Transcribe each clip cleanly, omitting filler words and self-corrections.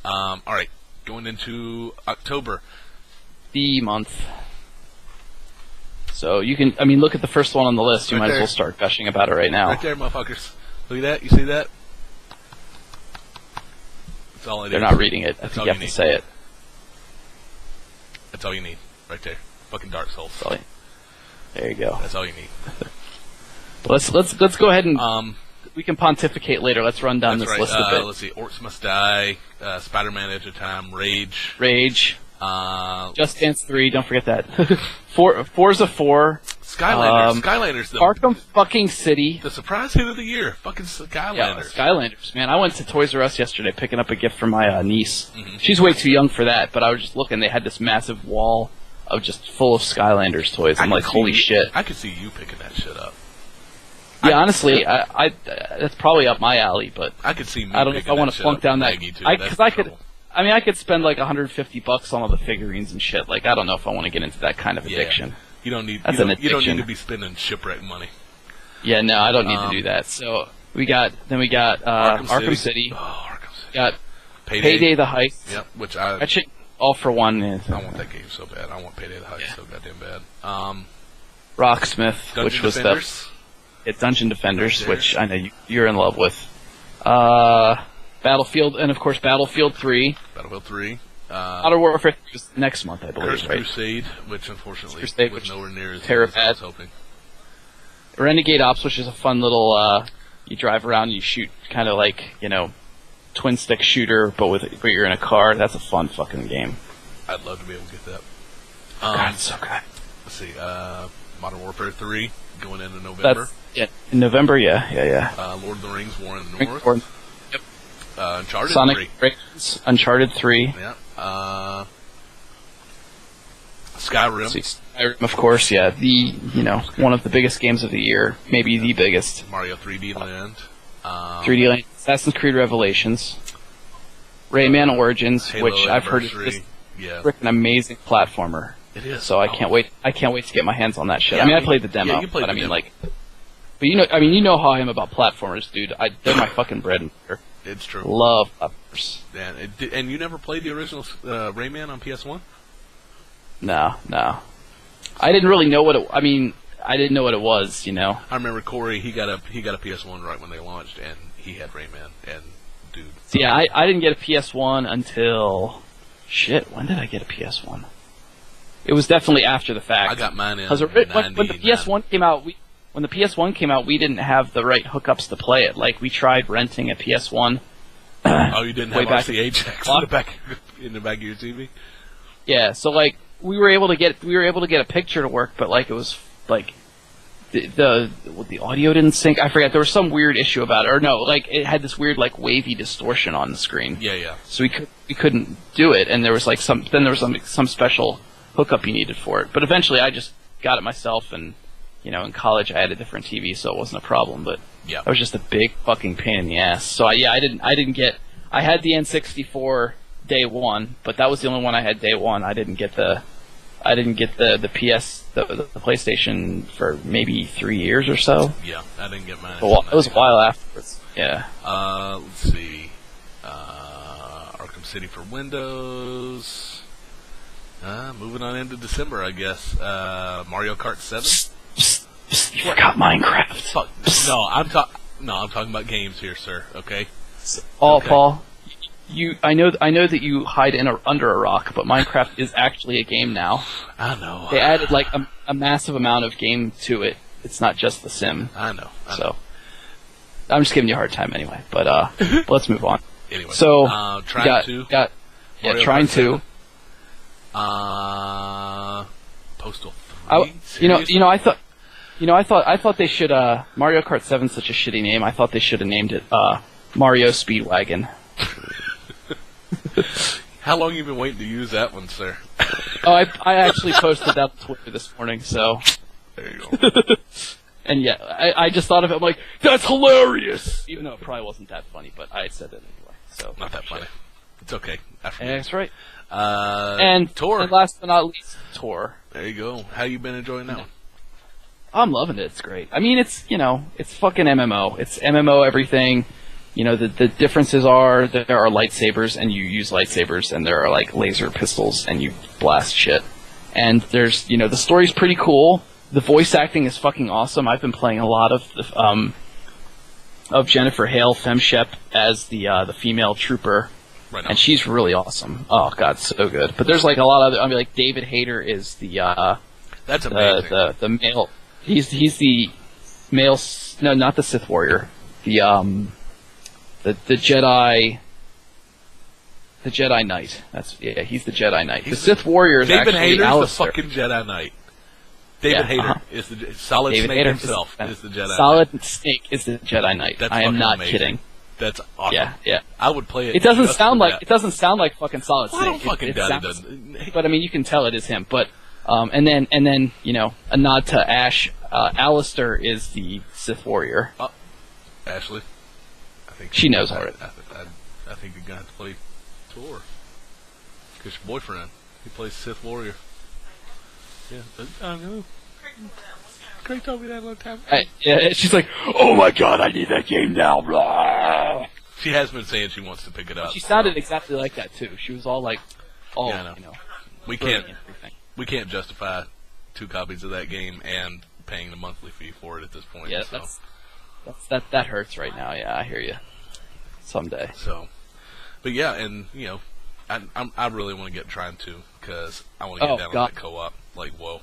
All right, going into October. The month. So you can, look at the first one on the list. You Right might there. as well start gushing about it right now. Right there, motherfuckers. Look at that. You see that? That's all I need. They're not reading it. I That's think all you you have to need. say it. That's all you need. Right there. Fucking Dark Souls. There you go. That's all you need. Let's go ahead and we can pontificate later. Let's run down That's this right. list a bit. Let's see. Orcs Must Die. Spider-Man Edge of Time. Rage. Just Dance 3. Don't forget that. Forza 4. Skylanders. Skylanders, though. Arkham fucking City. The surprise hit of the year. Fucking Skylanders. Yeah, Skylanders. Man, I went to Toys R Us yesterday picking up a gift for my niece. Mm-hmm. She's way too young for that, but I was just looking. They had this massive wall of just full of Skylanders toys. I'm like, holy shit. I could see you picking that shit up. Yeah, honestly, I that's probably up my alley, but I could see me I don't know if I want to flunk down that. I could spend like $150 on all the figurines and shit. Like, I don't know if I want to get into that kind of addiction. You don't need. That's you an don't addiction. need to be spending shipwreck money. Yeah, no, I don't need to do that. So we got Arkham City. Oh, Arkham City. Got Payday the Heist. Yep, which I Actually, all for one. want that game so bad. I want Payday the Heist so goddamn bad. Rocksmith, Dungeon which was Defenders. Dungeon Defenders, which I know you're in love with. Battlefield, and of course Battlefield 3. Battlefield 3. Modern Warfare is next month, I believe. Cursed right? Crusade, which unfortunately was nowhere near as terrible. good as I was hoping. Renegade Ops, which is a fun little, you drive around and you shoot kind of like, twin stick shooter, but you're in a car. That's a fun fucking game. I'd love to be able to get that. God, it's so good. Let's see, Modern Warfare 3 going into November. In November, yeah. Lord of the Rings, War in the North. Yep. Uncharted Sonic 3. Raiders, Uncharted 3. Yeah. Skyrim. Skyrim, of course, yeah. One of the biggest games of the year, maybe the biggest. Mario 3D Land. 3D Land. Assassin's Creed Revelations. Rayman Origins, Halo which I've heard is Anniversary. an amazing platformer. It is. So I can't wait. I can't wait to get my hands on that shit. Yeah, I played the demo, yeah, you played but the demo. but you know how I am about platformers, dude. They're my fucking bread and butter. It's true. Love platformers. And you never played the original Rayman on PS1? No. I didn't really know what it. I didn't know what it was. I remember Corey. He got a PS1 right when they launched, and he had Rayman. And dude. Yeah, I didn't get a PS1 until when did I get a PS1? It was definitely after the fact. I got mine in when the PS1 came out. When the PS1 came out, we didn't have the right hookups to play it. Like, we tried renting a PS1. Oh, you didn't have back RCA jacks in the back of your TV? Yeah, so like we were able to get a picture to work, but like it was like the audio didn't sync. I forget, there was some weird issue about it, or no, like it had this weird like wavy distortion on the screen. Yeah. So we couldn't do it, and there was like some special hookup you needed for it. But eventually, I just got it myself, and in college I had a different TV, so it wasn't a problem. But yeah, that was just a big fucking pain in the ass. So I didn't get. I had the N64 day one, but that was the only one I had day one. I didn't get the PS the PlayStation for maybe 3 years or so. Yeah, I didn't get mine. It was a while afterwards. Yeah. Let's see. Arkham City for Windows. Moving on into December, I guess. Mario Kart 7. You forgot Minecraft. Fuck. No, I'm talking about games here, sir. Okay. Okay. Paul. I know that you hide under a rock, but Minecraft is actually a game now. I know. They added like a massive amount of game to it. It's not just the sim. I know. So I'm just giving you a hard time anyway. But let's move on. Anyway, so Trying to. Trying to. Postal 3. I thought they should. Mario Kart 7's such a shitty name. I thought they should have named it Mario Speedwagon. How long have you been waiting to use that one, sir? Oh, I actually posted that on Twitter this morning, so. There you go. And yeah, I just thought of it, I'm like, that's hilarious! Even though it probably wasn't that funny, but I said it anyway, so. Not that funny. It's okay. Yeah, that's right. And Tor. And last but not least, Tor. There you go. How you been enjoying that one? I'm loving it, it's great. It's fucking MMO. It's MMO everything. the differences are that there are lightsabers and you use lightsabers, and there are like laser pistols and you blast shit. And there's, the story's pretty cool. The voice acting is fucking awesome. I've been playing a lot of Jennifer Hale Femshep as the female trooper, right now. And she's really awesome. Oh god, so good. But there's like a lot of other, like David Hayter is that's amazing. The male. He's the male. No, not the Sith warrior. The Jedi. The Jedi Knight. He's the Jedi Knight. The Sith warrior is David actually Hayter's Alistair. the fucking Jedi Knight. David Hayter is the Solid David Snake Hayter himself is the Jedi Solid Knight. Snake is the Jedi Knight. That's I am not amazing. kidding. That's awesome. Yeah. I would play it. It doesn't just sound for like that. it doesn't sound like fucking Solid Well, I Snake. don't fucking doubt it sounds, doesn't. but I mean, you can tell it is him. But and then a nod to Ash. Alistair is the Sith warrior. Ashley, I think She knows already. I think you're gonna have to play Tor. Because your boyfriend, he plays Sith warrior. Yeah, I know. Craig told me that a long time ago. Yeah, she's like, oh my god, I need that game now. Blah. She has been saying she wants to pick it up. She sounded exactly like that too. She was all like, Yeah, I know. We brilliant can't and everything. we can't justify 2 copies of that game and paying the monthly fee for it at this point. Yeah, so. that hurts right now. Yeah, I hear you. Someday. So, but yeah, and I really want to get Trine 2 because I want to get down on that co-op. Like, whoa.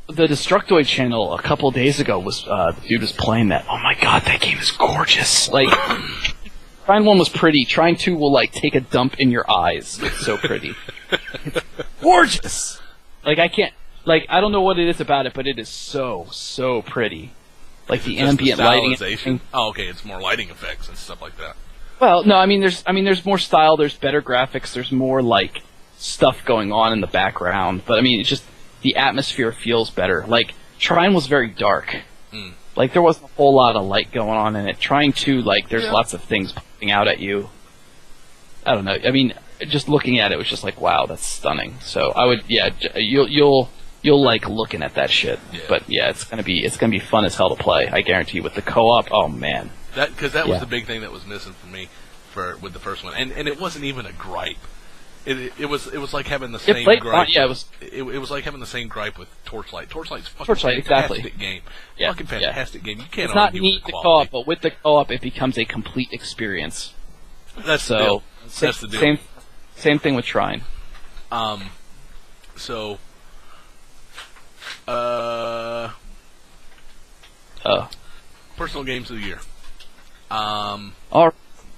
The Destructoid channel a couple days ago was the dude was playing that. Oh my god, that game is gorgeous. Like, Trine 1 was pretty. Trine 2 will like take a dump in your eyes. It's so pretty. It's gorgeous. Like I don't know what it is about it, but it is so pretty. Like the ambient lighting. Oh, okay, it's more lighting effects and stuff like that. Well, no, I mean there's more style, there's better graphics, there's more like stuff going on in the background. But I mean, it's just the atmosphere feels better. Like Trine was very dark. Like there wasn't a whole lot of light going on in it. Trine 2, like there's lots of things popping out at you. I don't know. I mean, just looking at it was just like, wow, that's stunning. So I would, you'll like looking at that shit. Yeah. But yeah, it's gonna be fun as hell to play. I guarantee you. With the co-op, oh man. Because that was the big thing that was missing for me with the first one, and it wasn't even a gripe. It was like having the same gripe. It was like having the same gripe with Torchlight. Torchlight's fucking fantastic game. Yeah, fucking fantastic game. You can't. It's not neat to co-op, but with the co-op, it becomes a complete experience. That's the deal. That's the deal. Same thing with Trine. So. Personal games of the year. Or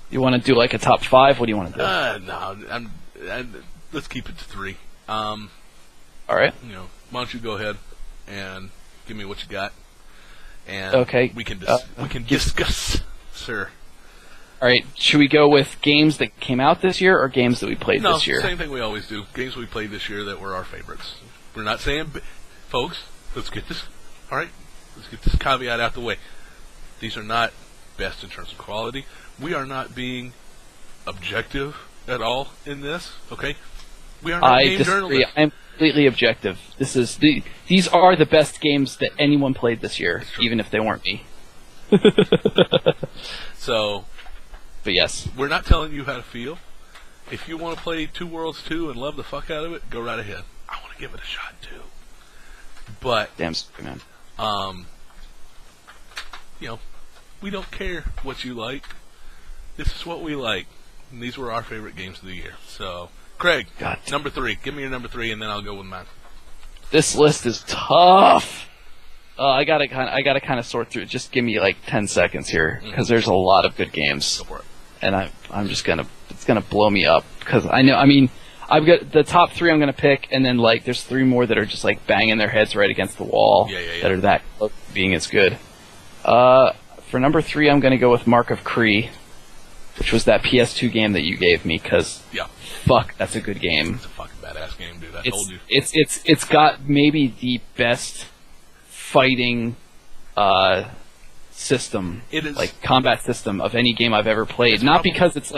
you want to do like a top 5? What do you want to do? No, let's keep it to 3. All right. Why don't you go ahead and give me what you got, and okay. we can discuss, sir. All right. Should we go with games that came out this year or games that we played this year? No, same thing we always do. Games we played this year that were our favorites. We're not saying, folks. Let's get this. All right. Let's get this caveat out the way. These are not best in terms of quality. We are not being objective at all in this. Okay. We are not game journalists. I'm completely objective. These are the best games that anyone played this year, even if they weren't me. So. But yes. We're not telling you how to feel. If you want to play Two Worlds 2 and love the fuck out of it, go right ahead. I want to give it a shot too. But damn straight, man. We don't care what you like. This is what we like. And these were our favorite games of the year. So, Craig, number 3. Give me your number 3, and then I'll go with mine. This list is tough. I gotta kind of sort through it. Just give me like 10 seconds here, because there's a lot of good games. Go for it. And I'm just it's gonna blow me up, because I know. I mean, I've got the top 3 I'm gonna pick, and then like there's 3 more that are just like banging their heads right against the wall. That are that close to being as good. For number 3, I'm gonna go with Mark of Kree, which was that PS2 game that you gave me. Because fuck, that's a good game. It's a fucking badass game, dude. I told you. It's got maybe the best fighting system, like combat system of any game I've ever played. Not because it's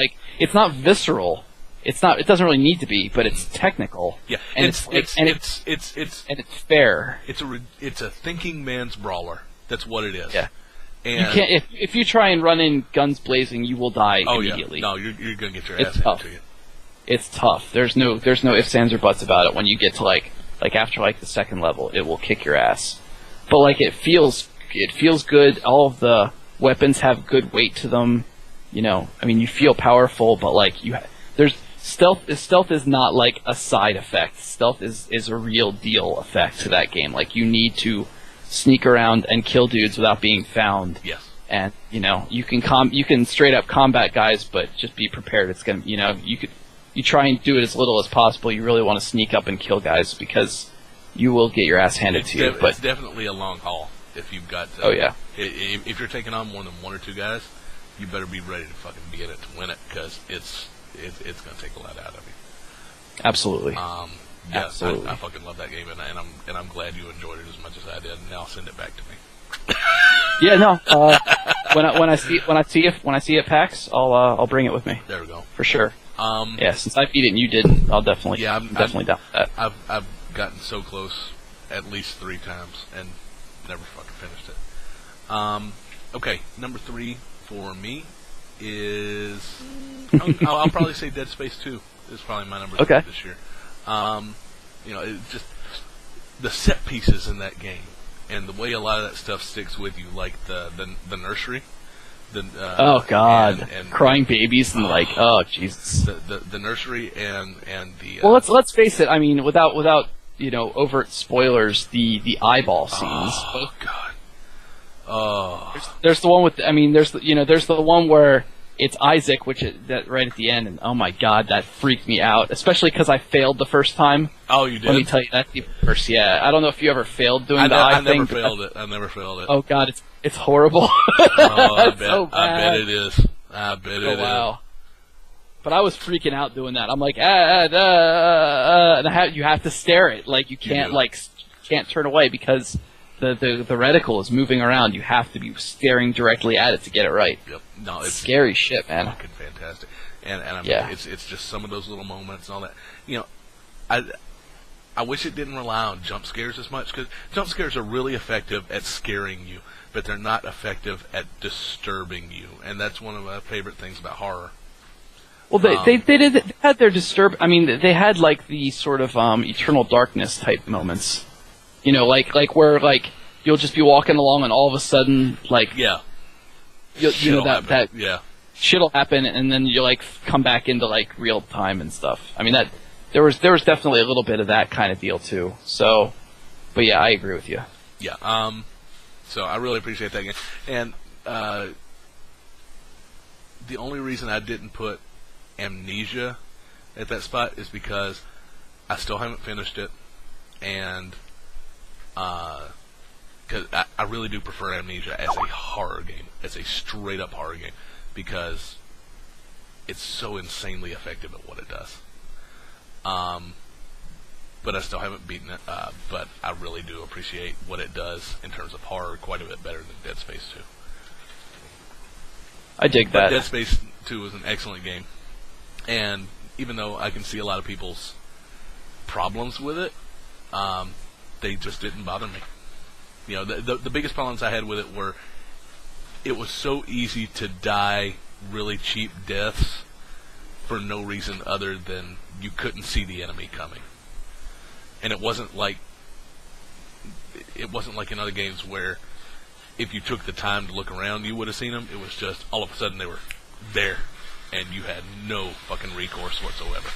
not visceral. It doesn't really need to be, but it's technical. Yeah, and it's fair. It's a thinking man's brawler. That's what it is. Yeah. And you can't if you try and run in guns blazing, you will die immediately. Yeah. No, you're gonna get your It's ass handed tough. to you. It's tough. There's no ifs, ands, or buts about it. When you get to like after like the second level, it will kick your ass. But like it feels good. All of the weapons have good weight to them. You know, I mean, you feel powerful, but like there's stealth. Stealth is not like a side effect. Stealth is a real deal effect to that game. Like you need to sneak around and kill dudes without being found. Yes. And you know, you can straight up combat guys, but just be prepared. It's gonna, you know, you try and do it as little as possible. You really want to sneak up and kill guys because you will get your ass handed to you. But it's definitely a long haul if you've got. Oh yeah. If you're taking on more than one or two guys, you better be ready to fucking be in it to win it because it's gonna take a lot out of you. Absolutely. Yeah, Absolutely. I fucking love that game, and I'm glad you enjoyed it as much as I did. And now send it back to me. Yeah, no. When I see it PAX, I'll bring it with me. There we go. For sure. Yeah, since I beat it and you didn't, I'll definitely. Yeah, I'm definitely down with that. I've gotten so close at least 3 times and never fucking finished it. Okay, number 3 for me is I'll probably say Dead Space 2 is probably my number 3 this year. You know, it's just the set pieces in that game and the way a lot of that stuff sticks with you, like the nursery. Oh God! And crying babies and like, oh Jesus! The nursery and the. Well, let's face it. I mean, without overt spoilers, the eyeball scenes. Oh God! Oh. There's the one with. I mean, there's the one where it's Isaac, that right at the end, and oh my God, that freaked me out. Especially because I failed the first time. Oh, you did? Let me tell you that first. Yeah, I don't know if you ever failed doing the eye thing. I never failed it. Oh God, it's horrible. I bet. So bad. I bet it is. I bet it is. Wow. But I was freaking out doing that. I'm like, and you have to stare it. Like you can't can't turn away because the reticle is moving around. You have to be staring directly at it to get it right. Yep. No, it's scary shit, man. Fucking fantastic. And I mean, yeah. it's just some of those little moments and all that. You know, I wish it didn't rely on jump scares as much because jump scares are really effective at scaring you, but they're not effective at disturbing you. And that's one of my favorite things about horror. Well, they had their I mean, they had like the sort of eternal darkness type moments. You know, like where like you'll just be walking along and all of a sudden like yeah, you know that yeah, shit'll happen and then you like come back into like real time and stuff. I mean that there was definitely a little bit of that kind of deal too. So, but yeah, I agree with you. Yeah. So I really appreciate that game. And the only reason I didn't put Amnesia at that spot is because I still haven't finished it, and because I really do prefer Amnesia as a horror game, as a straight up horror game, because it's so insanely effective at what it does. But I still haven't beaten it. But I really do appreciate what it does in terms of horror quite a bit better than Dead Space 2. I dig that. But Dead Space 2 is an excellent game. And even though I can see a lot of people's problems with it, they just didn't bother me. You know, the biggest problems I had with it were it was so easy to die really cheap deaths for no reason other than you couldn't see the enemy coming. And it wasn't like in other games where if you took the time to look around, you would have seen them. It was just all of a sudden they were there, and you had no fucking recourse whatsoever.